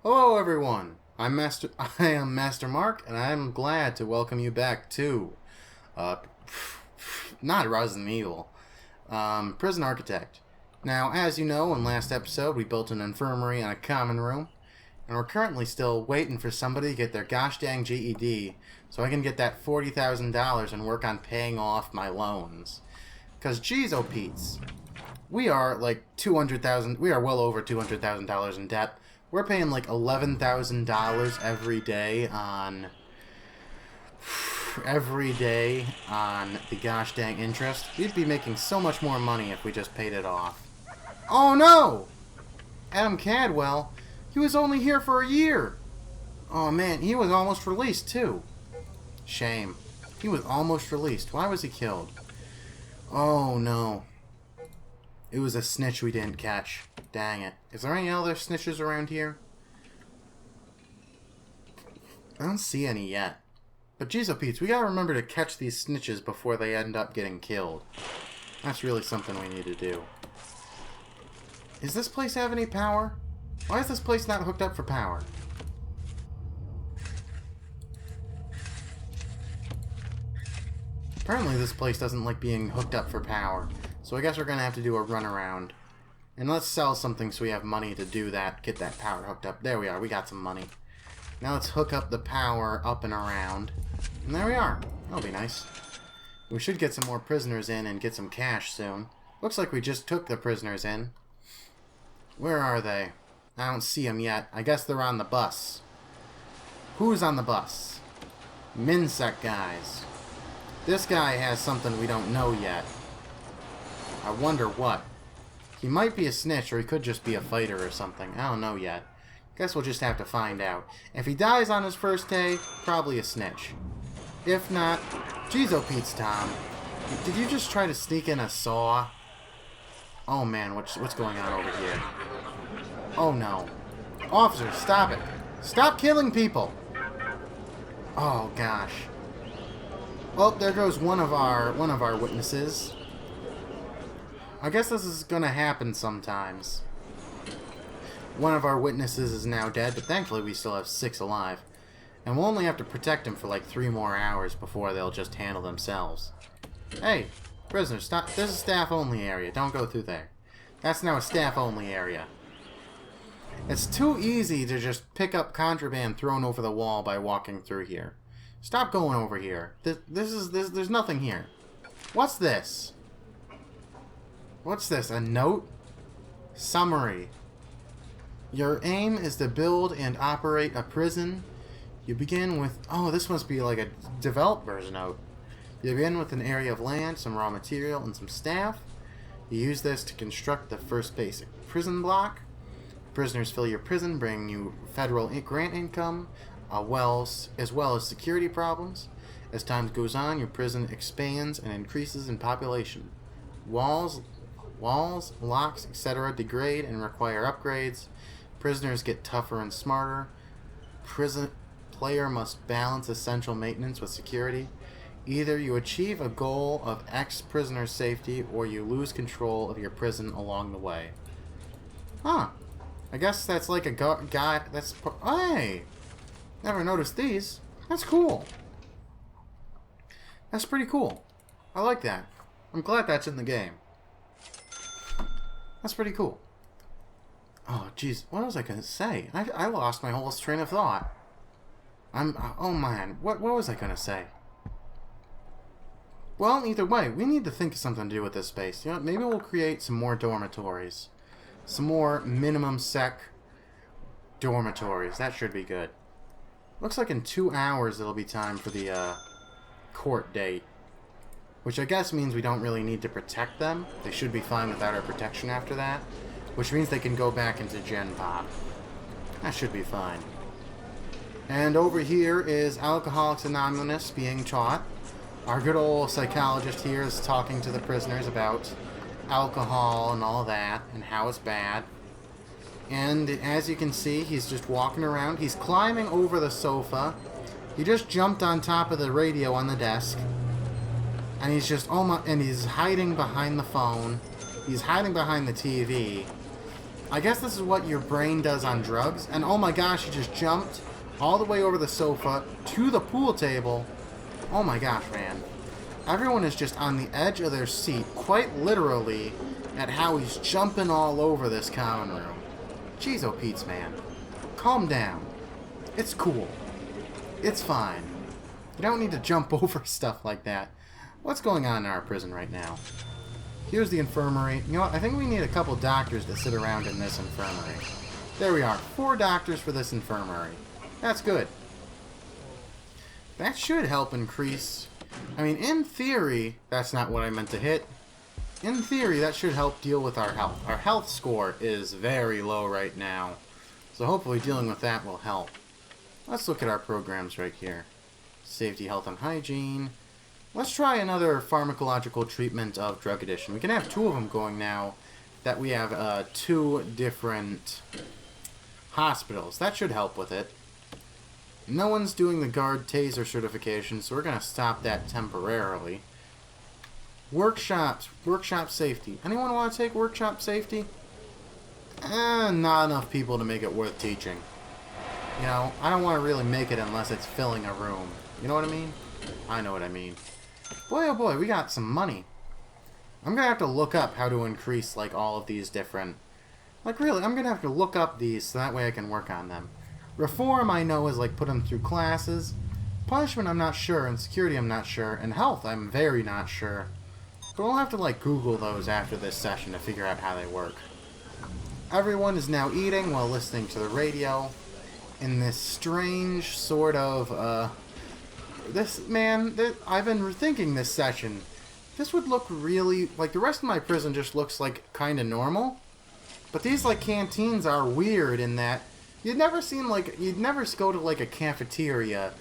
Hello, everyone. I am Master Mark, and I am glad to welcome you back to, uh, not Resident Evil, Prison Architect. Now, as you know, in last episode, we built an infirmary and a common room, and we're currently still waiting for somebody to get their gosh dang GED, so I can get that $40,000 and work on paying off my loans. Cause, geez, oh Pete's, we are like we are well over $200,000 in debt. We're paying like $11,000 every day on the gosh dang interest. We'd be making so much more money if we just paid it off. Oh no! Adam Cadwell, he was only here for a year. Oh man, he was almost released too. Shame. He was almost released. Why was he killed? Oh no. It was a snitch we didn't catch. Dang it. Is there any other snitches around here? I don't see any yet. But geez, oh Pete's, we gotta remember to catch these snitches before they end up getting killed. That's really something we need to do. Does this place have any power? Why is this place not hooked up for power? Apparently this place doesn't like being hooked up for power. So I guess we're gonna have to do a runaround. And let's sell something so we have money to do that. Get that power hooked up. There we are. We got some money. Now let's hook up the power up and around. And there we are. That'll be nice. We should get some more prisoners in and get some cash soon. Looks like we just took the prisoners in. Where are they? I don't see them yet. I guess they're on the bus. Who's on the bus? Minsec guys. This guy has something we don't know yet. I wonder what. He might be a snitch, or he could just be a fighter or something. I don't know yet. Guess we'll just have to find out. If he dies on his first day, probably a snitch. If not, geez, oh Pete's Tom. Did you just try to sneak in a saw? Oh man, what's going on over here? Oh no. Officer, stop it. Stop killing people! Oh gosh. Well, there goes one of our witnesses. I guess this is gonna happen sometimes. One of our witnesses is now dead, but thankfully we still have 6 alive. And we'll only have to protect him for like 3 more hours before they'll just handle themselves. Hey, prisoners, stop. There's a staff-only area. Don't go through there. That's now a staff-only area. It's too easy to just pick up contraband thrown over the wall by walking through here. Stop going over here. There's nothing here. What's this? What's this? A note? Summary. Your aim is to build and operate a prison. You begin with... Oh, this must be like a developer's note. You begin with an area of land, some raw material, and some staff. You use this to construct the first basic prison block. Prisoners fill your prison, bringing you federal grant income, as well as security problems. As time goes on, your prison expands and increases in population. Walls, locks, etc. degrade and require upgrades. Prisoners get tougher and smarter. Prison player must balance essential maintenance with security. Either you achieve a goal of ex-prisoner safety or you lose control of your prison along the way. Huh. I guess that's like a guy... That's... Hey! Never noticed these. That's cool. That's pretty cool. I like that. I'm glad that's in the game. That's pretty cool. Oh, jeez. What was I going to say? I lost my whole train of thought. Oh, man. What was I going to say? Well, either way, we need to think of something to do with this space. You know, maybe we'll create some more dormitories. Some more minimum sec dormitories. That should be good. Looks like in 2 hours it'll be time for the court date. Which I guess means we don't really need to protect them. They should be fine without our protection after that. Which means they can go back into Gen Pop. That should be fine. And over here is Alcoholics Anonymous being taught. Our good old psychologist here is talking to the prisoners about alcohol and all that, and how it's bad. And as you can see, he's just walking around. He's climbing over the sofa. He just jumped on top of the radio on the desk. And he's just almost, and he's hiding behind the phone. He's hiding behind the TV. I guess this is what your brain does on drugs. And oh my gosh, he just jumped all the way over the sofa to the pool table. Oh my gosh, man. Everyone is just on the edge of their seat, quite literally, at how he's jumping all over this common room. Jeez, oh Pete's, man. Calm down. It's cool. It's fine. You don't need to jump over stuff like that. What's going on in our prison right now? Here's the infirmary. You know what? I think we need a couple doctors to sit around in this infirmary. There we are. 4 doctors for this infirmary. That's good. That should help increase... I mean, in theory, that's not what I meant to hit. In theory, that should help deal with our health. Our health score is very low right now. So hopefully dealing with that will help. Let's look at our programs right here. Safety, health, and hygiene. Let's try another pharmacological treatment of drug addiction. We can have 2 of them going now that we have 2 different hospitals. That should help with it. No one's doing the guard taser certification, so we're going to stop that temporarily. Workshops. Workshop safety. Anyone want to take workshop safety? Not enough people to make it worth teaching. You know, I don't want to really make it unless it's filling a room. You know what I mean? I know what I mean. Boy, oh boy, we got some money. I'm going to have to look up how to increase, like, all of these different... Like, really, I'm going to have to look up these so that way I can work on them. Reform, I know, is like put them through classes. Punishment, I'm not sure. And security, I'm not sure. And health, I'm very not sure. But we'll have to, like, Google those after this session to figure out how they work. Everyone is now eating while listening to the radio. In this strange sort of, I've been thinking this session. This would look really... Like, the rest of my prison just looks, like, kind of normal. But these, like, canteens are weird in that... You'd never go to, like, a cafeteria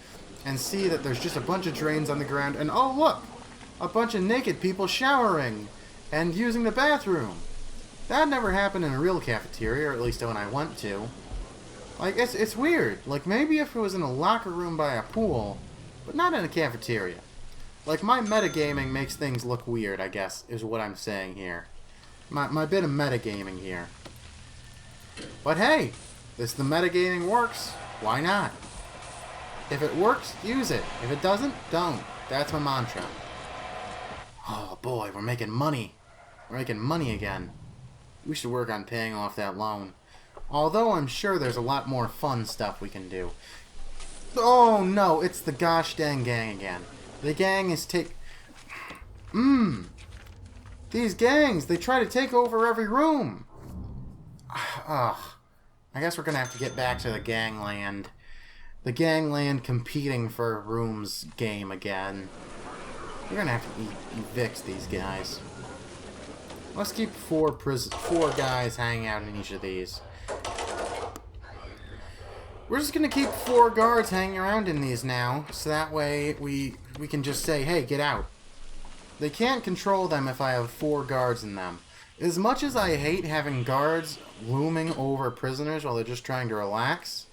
and see that there's just a bunch of drains on the ground and, oh, look! A bunch of naked people showering and using the bathroom. That never happened in a real cafeteria, or at least when I went to. Like, it's weird. Like, maybe if it was in a locker room by a pool, but not in a cafeteria. Like, my metagaming makes things look weird, I guess, is what I'm saying here. My bit of metagaming here. But hey! This the metagaming works. Why not? If it works, use it. If it doesn't, don't. That's my mantra. Oh boy, we're making money. We're making money again. We should work on paying off that loan. Although I'm sure there's a lot more fun stuff we can do. Oh no, it's the gosh dang gang again. The gang is These gangs, they try to take over every room. Ugh. I guess we're going to have to get back to the gangland. The gangland competing for rooms game again. We're going to have to evict these guys. Let's keep 4 guys hanging out in each of these. We're just going to keep 4 guards hanging around in these now, so that way we can just say, hey, get out. They can't control them if I have 4 guards in them. As much as I hate having guards looming over prisoners while they're just trying to relax,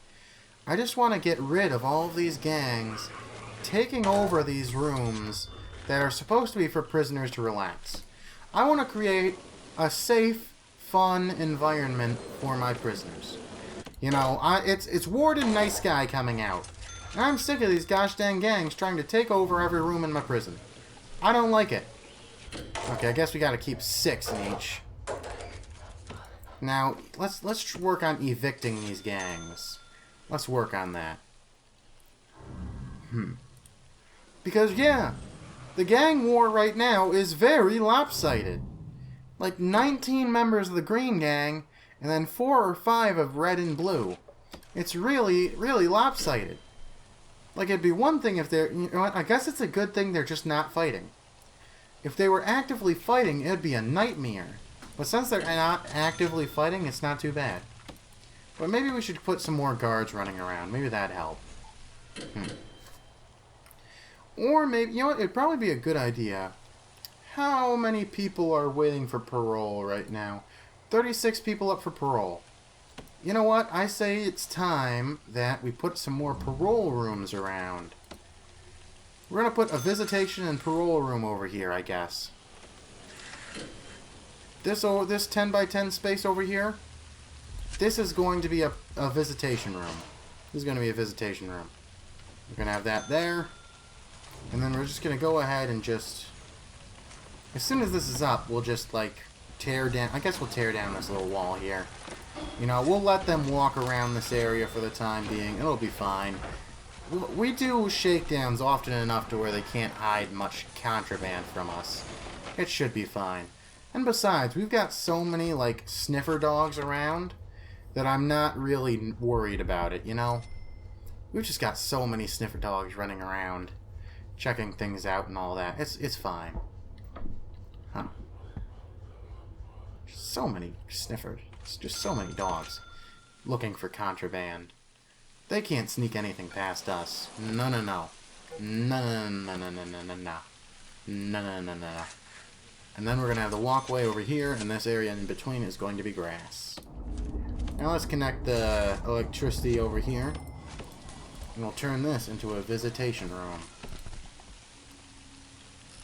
I just want to get rid of all of these gangs taking over these rooms that are supposed to be for prisoners to relax. I want to create a safe, fun environment for my prisoners. You know, it's Warden Nice Guy coming out. And I'm sick of these gosh dang gangs trying to take over every room in my prison. I don't like it. Okay, I guess we gotta keep 6 in each. Now, let's work on evicting these gangs. Let's work on that. Because, yeah, the gang war right now is very lopsided. Like, 19 members of the Green Gang, and then 4 or 5 of Red and Blue. It's really, really lopsided. Like, it'd be one thing if they're... You know what? I guess it's a good thing they're just not fighting. If they were actively fighting, it'd be a nightmare. But since they're not actively fighting, it's not too bad. But maybe we should put some more guards running around. Maybe that'd help. Or maybe... You know what? It'd probably be a good idea. How many people are waiting for parole right now? 36 people up for parole. You know what? I say it's time that we put some more parole rooms around. We're going to put a visitation and parole room over here, I guess. This 10 by 10 space over here, this is going to be a visitation room. This is going to be a visitation room. We're going to have that there. And then we're just going to go ahead and just... As soon as this is up, we'll just, like, tear down... I guess we'll tear down this little wall here. You know, we'll let them walk around this area for the time being. It'll be fine. We do shakedowns often enough to where they can't hide much contraband from us. It should be fine. And besides, we've got so many, like, sniffer dogs around that I'm not really worried about it, you know? We've just got so many sniffer dogs running around, checking things out and all that. It's fine. Huh. So many sniffers. It's just so many dogs looking for contraband. They can't sneak anything past us. No, no, no. No, no, no, no, no, no, no, no. No, no, no, no. And then we're going to have the walkway over here, and this area in between is going to be grass. Now let's connect the electricity over here. And we'll turn this into a visitation room.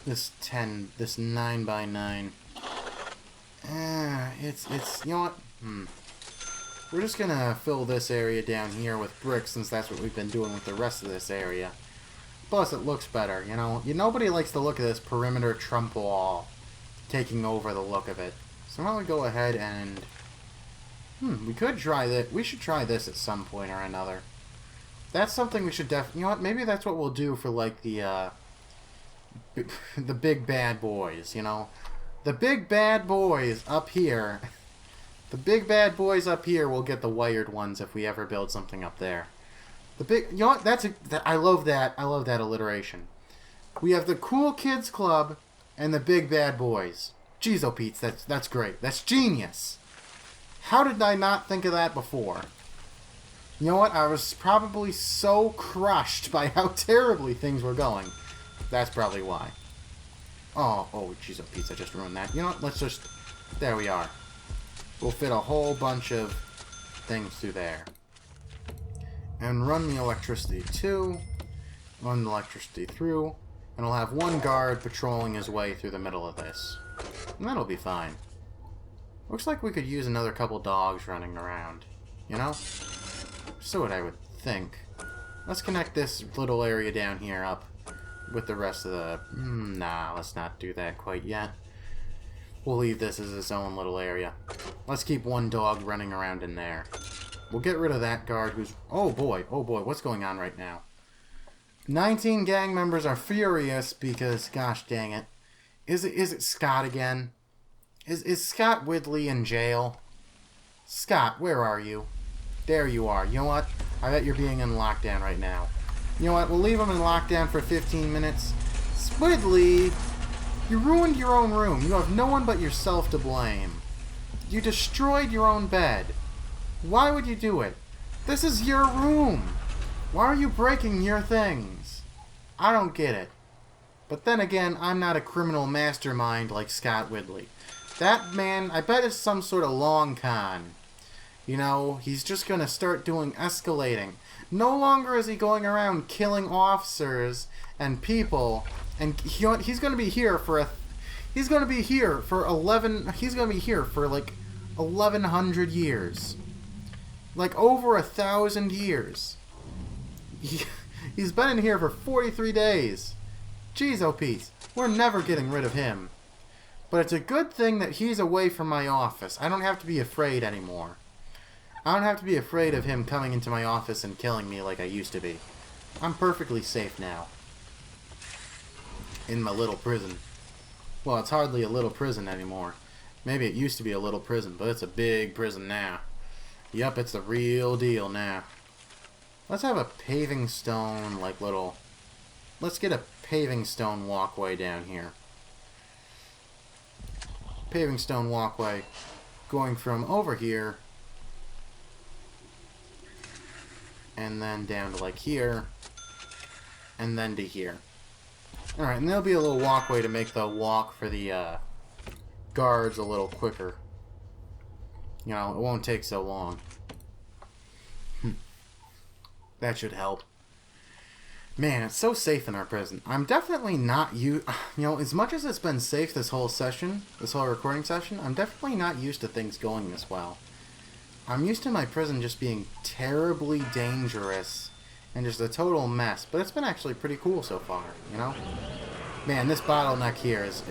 This 9 by 9. It's, you know what? We're just gonna fill this area down here with bricks, since that's what we've been doing with the rest of this area. Plus, it looks better, you know? Nobody likes the look of this perimeter Trump wall taking over the look of it. So why don't we go ahead and... we could try that. We should try this at some point or another. That's something we should definitely... You know what? Maybe that's what we'll do for, like, the big bad boys, you know? The big bad boys up here... The big bad boys up here will get the wired ones if we ever build something up there. The big... You know what? I love that. I love that alliteration. We have the Cool Kids Club and the big bad boys. Jeez, oh Pete, that's great. That's genius. How did I not think of that before? You know what? I was probably so crushed by how terribly things were going. That's probably why. Oh, jeez, oh Pete, I just ruined that. You know what? Let's just... There we are. We'll fit a whole bunch of things through there. And run the electricity too. Run the electricity through. And we'll have one guard patrolling his way through the middle of this. And that'll be fine. Looks like we could use another couple dogs running around. You know? So what I would think. Let's connect this little area down here up with the rest of the... Nah, let's not do that quite yet. We'll leave this as its own little area. Let's keep one dog running around in there. We'll get rid of that guard who's... Oh boy, what's going on right now? 19 gang members are furious because, gosh dang it. Is it Scott again? Is Scott Whitley in jail? Scott, where are you? There you are. You know what? I bet you're being in lockdown right now. You know what? We'll leave him in lockdown for 15 minutes. Whitley... You ruined your own room. You have no one but yourself to blame. You destroyed your own bed. Why would you do it? This is your room. Why are you breaking your things? I don't get it. But then again, I'm not a criminal mastermind like Scott Whitley. That man, I bet, is some sort of long con. You know, he's just going to start doing escalating. No longer is he going around killing officers and people... And he's going to be here for he's going to be here for 1,100 years. Like over 1,000 years. He's been in here for 43 days. Jeez, oh Pete, we're never getting rid of him. But it's a good thing that he's away from my office. I don't have to be afraid anymore. I don't have to be afraid of him coming into my office and killing me like I used to be. I'm perfectly safe now. In my little prison. Well, it's hardly a little prison anymore. Maybe it used to be a little prison, but it's a big prison now. Yup, it's the real deal now. Let's have a paving stone, like little... Let's get a paving stone walkway down here. Paving stone walkway going from over here and then down to like here and then to here. Alright, and there'll be a little walkway to make the walk for the guards a little quicker. You know, it won't take so long. That should help. Man, it's so safe in our prison. I'm definitely not you know, as much as it's been safe this whole session, this whole recording session, I'm definitely not used to things going this well. I'm used to my prison just being terribly dangerous and just a total mess, but it's been actually pretty cool so far, you know? Man, this bottleneck here is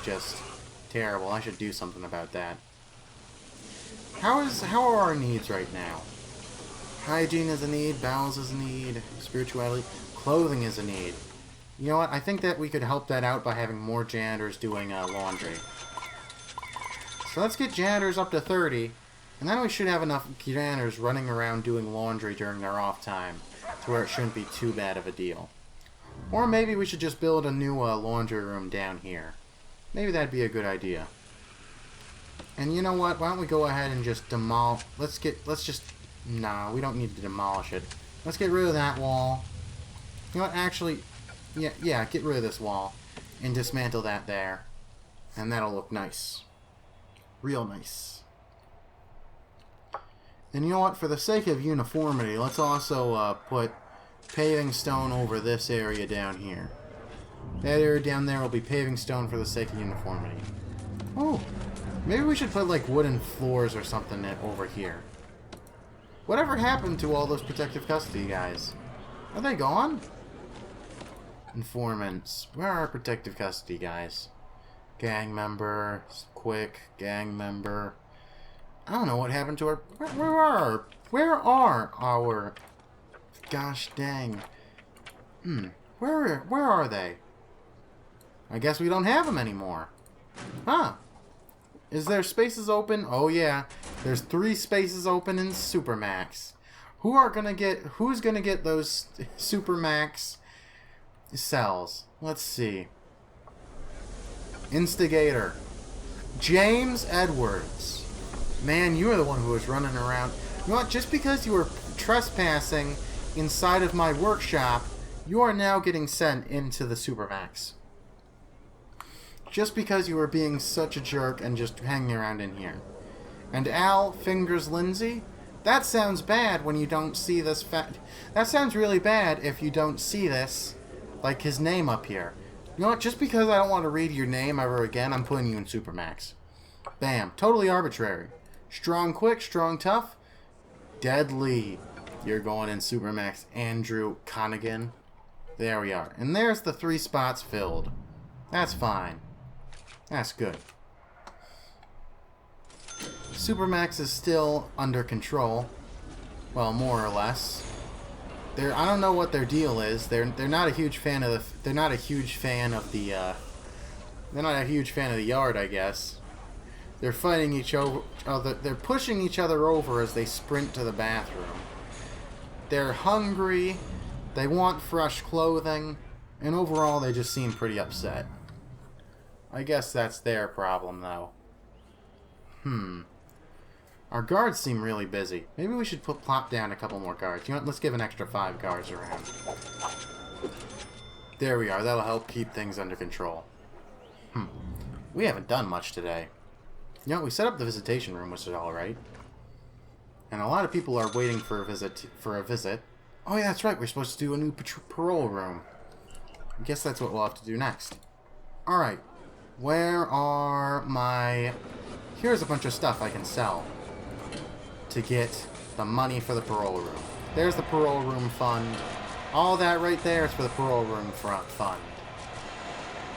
just terrible. I should do something about that. How are our needs right now? Hygiene is a need, bowels is a need, spirituality, clothing is a need. You know what? I think that we could help that out by having more janitors doing laundry. So let's get janitors up to 30, and then we should have enough janitors running around doing laundry during their off time to where it shouldn't be too bad of a deal. Or maybe we should just build a new laundry room down here. Maybe that'd be a good idea. And you know what? Why don't we go ahead and just demolish... Nah, we don't need to demolish it. Let's get rid of that wall. You know what? Actually... Yeah, get rid of this wall. And dismantle that there. And that'll look nice. Real nice. And you know what? For the sake of uniformity, let's also put paving stone over this area down here. That area down there will be paving stone for the sake of uniformity. Oh, maybe we should put like wooden floors or something over here. Whatever happened to all those protective custody guys? Are they gone? Informants. Where are our protective custody guys? Gang member. Quick. Gang member. I don't know what happened to our... Where are our... Gosh dang. Where are they? I guess we don't have them anymore. Huh. Is there spaces open? Oh yeah. There's 3 spaces open in Supermax. Who's gonna get those Supermax cells? Let's see. Instigator. James Edwards. Man, you are the one who was running around. You know what? Just because you were trespassing inside of my workshop, you are now getting sent into the Supermax. Just because you were being such a jerk and just hanging around in here. And Al Fingers Lindsay? That sounds bad when you don't see this that sounds really bad if you don't see this, like his name up here. You know what? Just because I don't want to read your name ever again, I'm putting you in Supermax. Bam. Totally arbitrary. Strong quick, strong tough. Deadly. You're going in Supermax. Andrew Connigan. There we are. And there's the 3 spots filled. That's fine. That's good. Supermax is still under control. Well, more or less. I don't know what their deal is. They're not a huge fan of the they're not a huge fan of the yard, I guess. They're fighting each other. They're pushing each other over as they sprint to the bathroom. They're hungry. They want fresh clothing, and overall they just seem pretty upset. I guess that's their problem, though. Our guards seem really busy. Maybe we should plop down a couple more guards. You know what? Let's give an extra 5 guards around. There we are. That'll help keep things under control. We haven't done much today. You know, we set up the visitation room, which is alright. And a lot of people are waiting for a visit. Oh yeah, that's right. We're supposed to do a new parole room. I guess that's what we'll have to do next. Alright. Where are my... Here's a bunch of stuff I can sell to get the money for the parole room. There's the parole room fund. All that right there is for the parole room fund.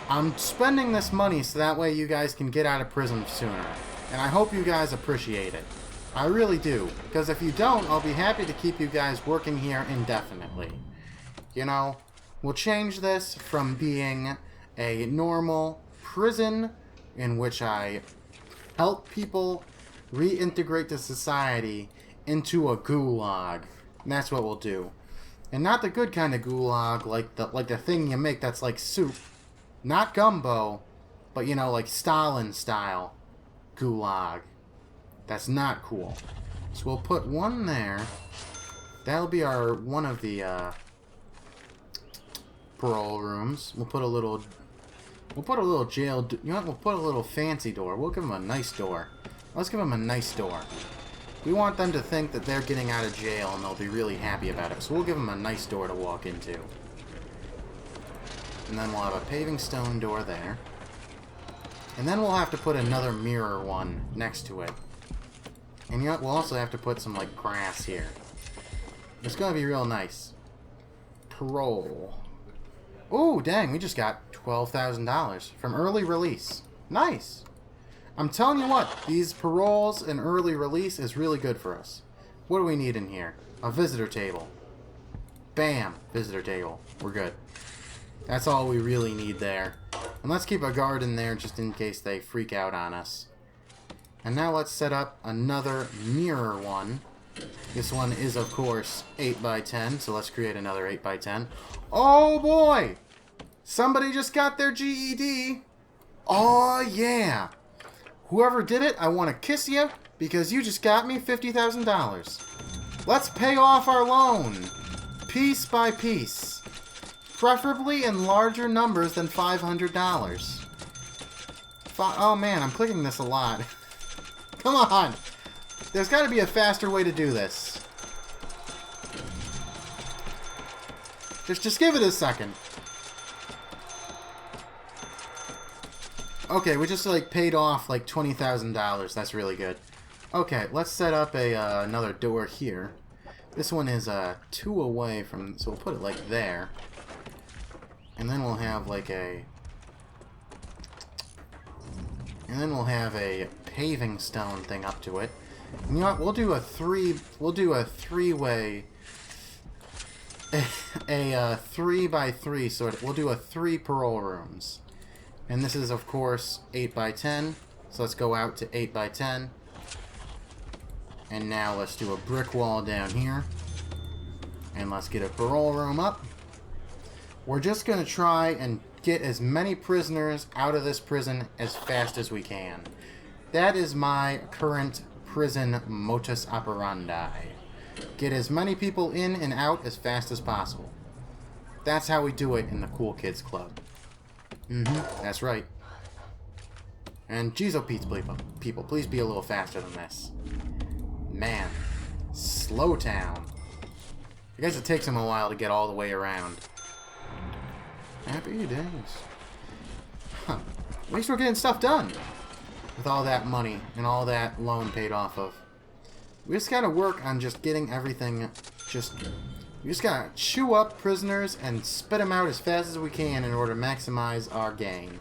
I'm spending this money so that way you guys can get out of prison sooner. And I hope you guys appreciate it. I really do. Because if you don't, I'll be happy to keep you guys working here indefinitely. You know, we'll change this from being a normal prison in which I help people reintegrate to society into a gulag. And that's what we'll do. And not the good kind of gulag, like the thing you make that's like soup. Not gumbo, but you know, like Stalin style gulag. That's not cool. So we'll put one there. That'll be our one of the parole rooms. We'll put a little jail. You know what? We'll put a little fancy door. We'll give them a nice door. Let's give them a nice door. We want them to think that they're getting out of jail and they'll be really happy about it. So we'll give them a nice door to walk into. And then we'll have a paving stone door there. And then we'll have to put another mirror one next to it. And you know what? We'll also have to put some, like, grass here. It's gonna be real nice. Parole. Oh, dang, we just got $12,000 from early release. Nice. I'm telling you what, these paroles and early release is really good for us. What do we need in here? A visitor table. Bam, visitor table. We're good. That's all we really need there. And let's keep a guard in there just in case they freak out on us. And now let's set up another mirror one. This one is, of course, 8x10, so let's create another 8x10. Oh, boy! Somebody just got their GED. Oh, yeah. Whoever did it, I want to kiss you because you just got me $50,000. Let's pay off our loan, piece by piece. Preferably in larger numbers than $500. Oh, man, I'm clicking this a lot. Come on! There's got to be a faster way to do this. Just give it a second. Okay, we just like paid off like $20,000. That's really good. Okay, let's set up another door here. This one is 2 away from, so we'll put it like there. And then we'll have like a... And then we'll have a paving stone thing up to it. And you know what? We'll do a three-way... a 3x3 sort of... We'll do 3 parole rooms. And this is, of course, 8x10. So let's go out to 8x10. And now let's do a brick wall down here. And let's get a parole room up. We're just going to try and get as many prisoners out of this prison as fast as we can. That is my current prison modus operandi. Get as many people in and out as fast as possible. That's how we do it in the Cool Kids Club. That's right. And geez, oh Pete's people, please be a little faster than this. Man. Slow town. I guess it takes him a while to get all the way around. Happy days. Huh. At least we're getting stuff done. With all that money and all that loan paid off of. We just gotta work on just getting everything we just gotta chew up prisoners and spit them out as fast as we can in order to maximize our gain.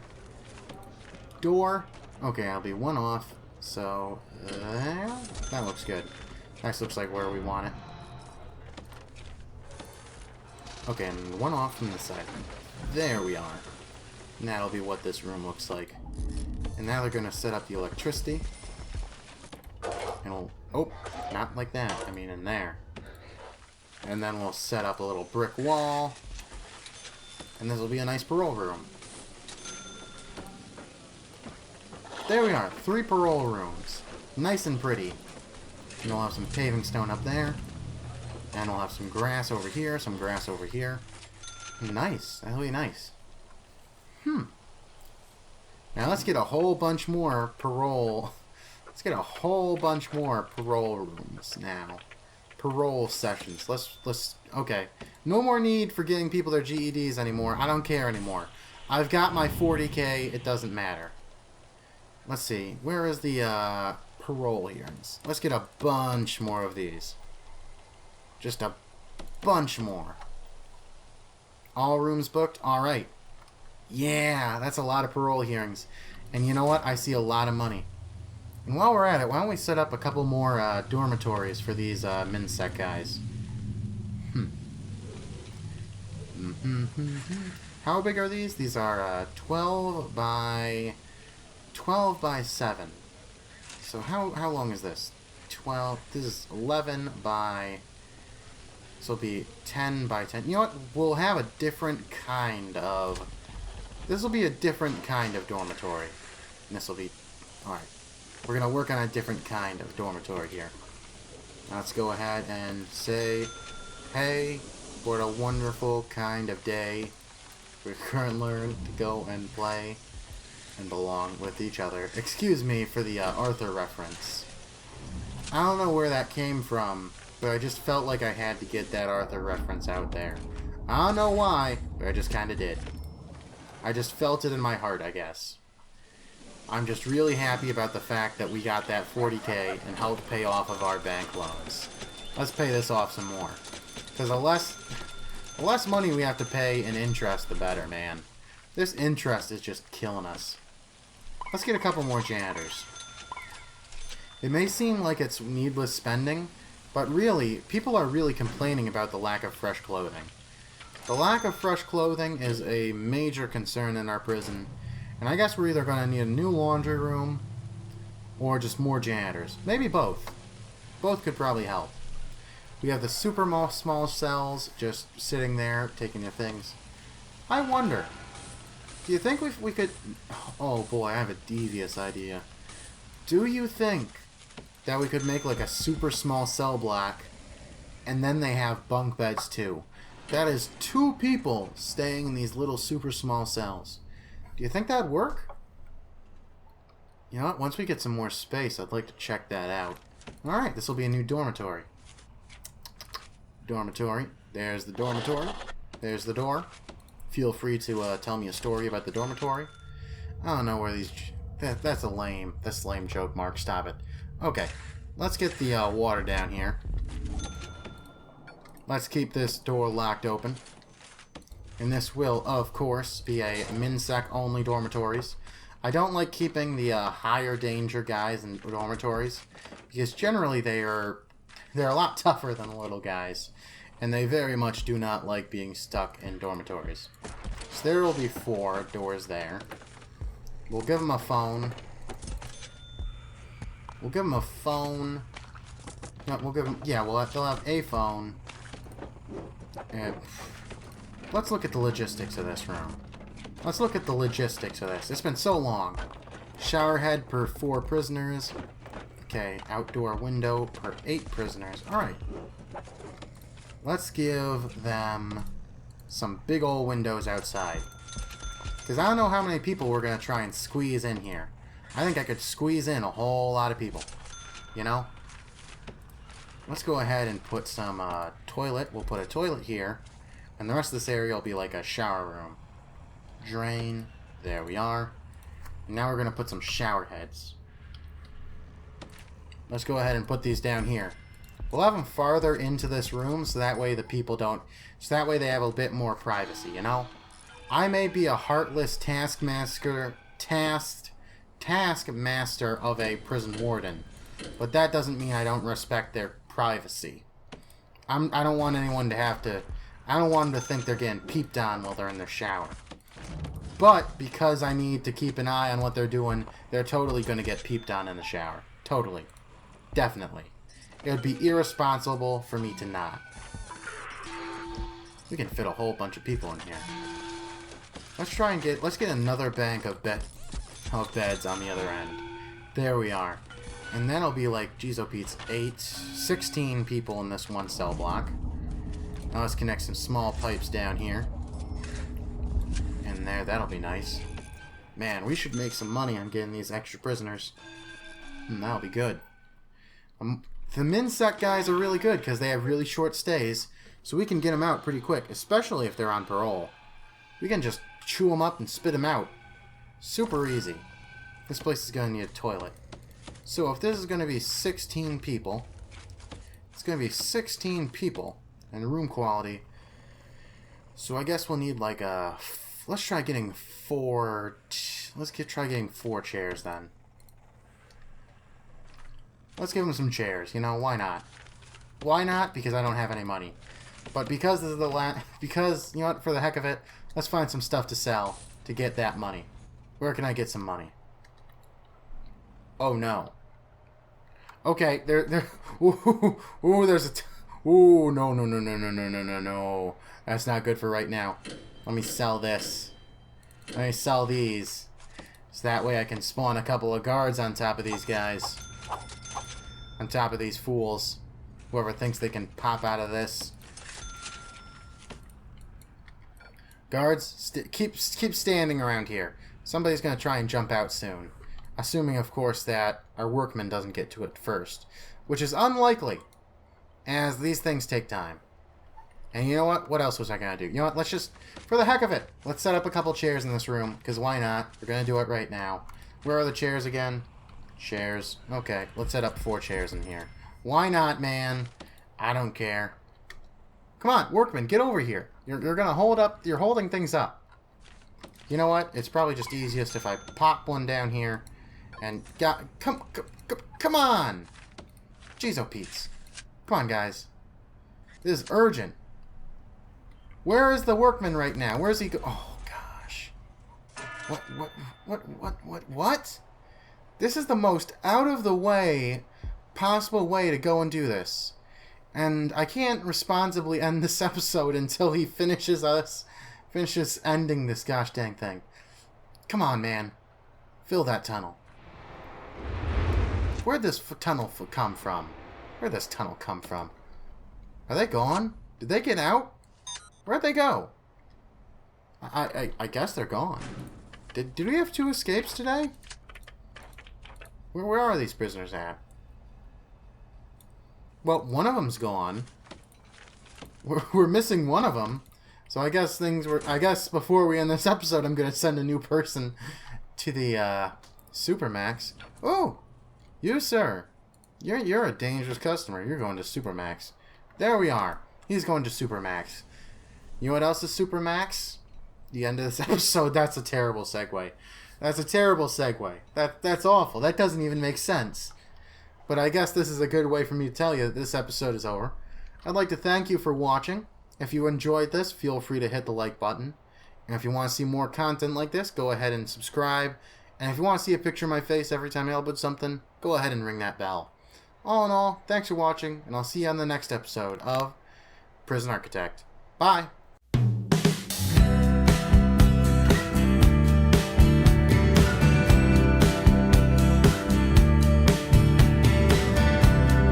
Door. Okay, I'll be 1 off. So, that looks good. That looks like where we want it. Okay, and 1 off from this side. There we are. And that'll be what this room looks like. And now they're gonna set up the electricity. And we'll... Oh, not like that. I mean in there. And then we'll set up a little brick wall. And this will be a nice parole room. There we are. 3 parole rooms. Nice and pretty. And we'll have some paving stone up there. And we'll have some grass over here. Some grass over here. Nice. That'll be nice. Now let's get a whole bunch more parole. Let's get a whole bunch more parole rooms now. Parole sessions. Okay. No more need for getting people their GEDs anymore. I don't care anymore. I've got my 40K. It doesn't matter. Let's see. Where is the parole hearings? Let's get a bunch more of these. Just a bunch more. All rooms booked? Alright. Yeah, that's a lot of parole hearings. And you know what? I see a lot of money. And while we're at it, why don't we set up a couple more dormitories for these MinSec guys? How big are these? These are 12 by 7. So how long is this? 12. This is 11 by... This will be 10 by 10. You know what? We'll have a different kind of... This will be a different kind of dormitory. And this will be... Alright. We're going to work on a different kind of dormitory here. Now let's go ahead and say, hey, what a wonderful kind of day. We're currently learn to go and play and belong with each other. Excuse me for the Arthur reference. I don't know where that came from, but I just felt like I had to get that Arthur reference out there. I don't know why, but I just kind of did. I just felt it in my heart, I guess. I'm just really happy about the fact that we got that 40K and helped pay off of our bank loans. Let's pay this off some more. Because the less money we have to pay in interest, the better, man. This interest is just killing us. Let's get a couple more janitors. It may seem like it's needless spending, but really, people are really complaining about the lack of fresh clothing. The lack of fresh clothing is a major concern in our prison, and I guess we're either going to need a new laundry room or just more janitors. Maybe both. Both could probably help. We have the super small cells just sitting there taking their things. I wonder, do you think we could... Oh boy, I have a devious idea. Do you think that we could make like a super small cell block and then they have bunk beds too? That is 2 people staying in these little super small cells. Do you think that'd work? You know what? Once we get some more space, I'd like to check that out. Alright, this will be a new dormitory. Dormitory. There's the dormitory. There's the door. Feel free to tell me a story about the dormitory. I don't know where these... That's a lame joke, Mark. Stop it. Okay, let's get the water down here. Let's keep this door locked open. And this will, of course, be a MinSec-only dormitories. I don't like keeping the higher danger guys in dormitories, because generally they're a lot tougher than the little guys, and they very much do not like being stuck in dormitories. So there will be 4 doors there. We'll give them a phone. We'll give them a phone. No, we'll give them... Yeah, they'll have a phone. And let's look at the logistics of this room. Let's look at the logistics of this. It's been so long. Shower head per 4 prisoners. Okay, outdoor window per 8 prisoners. Alright. Let's give them some big old windows outside. Because I don't know how many people we're going to try and squeeze in here. I think I could squeeze in a whole lot of people. You know? Let's go ahead and put some toilet. We'll put a toilet here. And the rest of this area will be like a shower room. Drain. There we are. And now we're going to put some shower heads. Let's go ahead and put these down here. We'll have them farther into this room so that way the people don't... So that way they have a bit more privacy, you know? I may be a heartless taskmaster of a prison warden, but that doesn't mean I don't respect their privacy. I don't want anyone to have to... I don't want them to think they're getting peeped on while they're in their shower. But because I need to keep an eye on what they're doing, they're totally going to get peeped on in the shower. Totally. Definitely. It would be irresponsible for me to not. We can fit a whole bunch of people in here. Let's get another bank of beds on the other end. There we are. And then it'll be like, geez, oh Pete's, 16 people in this one cell block. Now let's connect some small pipes down here. And there, that'll be nice. Man, we should make some money on getting these extra prisoners. That'll be good. The MinSec guys are really good because they have really short stays, so we can get them out pretty quick, especially if they're on parole. We can just chew them up and spit them out. Super easy. This place is going to need a toilet. So if this is going to be 16 people, it's going to be 16 people and room quality. So I guess we'll need like a... Let's try getting 4... Let's try getting 4 chairs then. Let's give them some chairs. You know, why not? Why not? Because I don't have any money. But because this is the because, you know what, for the heck of it, let's find some stuff to sell to get that money. Where can I get some money? Oh no. Okay, ooh, there's a ooh, no. That's not good for right now. Let me sell this. Let me sell these. So that way I can spawn a couple of guards on top of these guys. On top of these fools. Whoever thinks they can pop out of this. Guards, keep standing around here. Somebody's going to try and jump out soon. Assuming, of course, that our workman doesn't get to it first. Which is unlikely, as these things take time. And you know what? What else was I going to do? You know what? Let's just, for the heck of it, let's set up a couple chairs in this room, because why not? We're going to do it right now. Where are the chairs again? Chairs. Okay, let's set up 4 chairs in here. Why not, man? I don't care. Come on, workman, get over here. You're gonna hold up. You're holding things up. You know what? It's probably just easiest if I pop one down here. And come on! Jeez, oh Pete's. Come on, guys. This is urgent. Where is the workman right now? Where's he go? Oh gosh. What? This is the most out of the way possible way to go and do this. And I can't responsibly end this episode until he finishes ending this gosh dang thing. Come on, man. Fill that tunnel. Where'd this tunnel come from? Where'd this tunnel come from? Are they gone? Did they get out? Where'd they go? I guess they're gone. Did we have 2 escapes today? Where are these prisoners at? Well, one of them's gone. We're missing one of them. So I guess I guess before we end this episode, I'm going to send a new person to the Supermax. Oh! You, sir. You're a dangerous customer. You're going to Supermax. There we are. He's going to Supermax. You know what else is Supermax? The end of this episode. That's a terrible segue. That's a terrible segue. That's awful. That doesn't even make sense. But I guess this is a good way for me to tell you that this episode is over. I'd like to thank you for watching. If you enjoyed this, feel free to hit the like button. And if you want to see more content like this, go ahead and subscribe. And if you want to see a picture of my face every time I upload something, go ahead and ring that bell. All in all, thanks for watching, and I'll see you on the next episode of Prison Architect. Bye!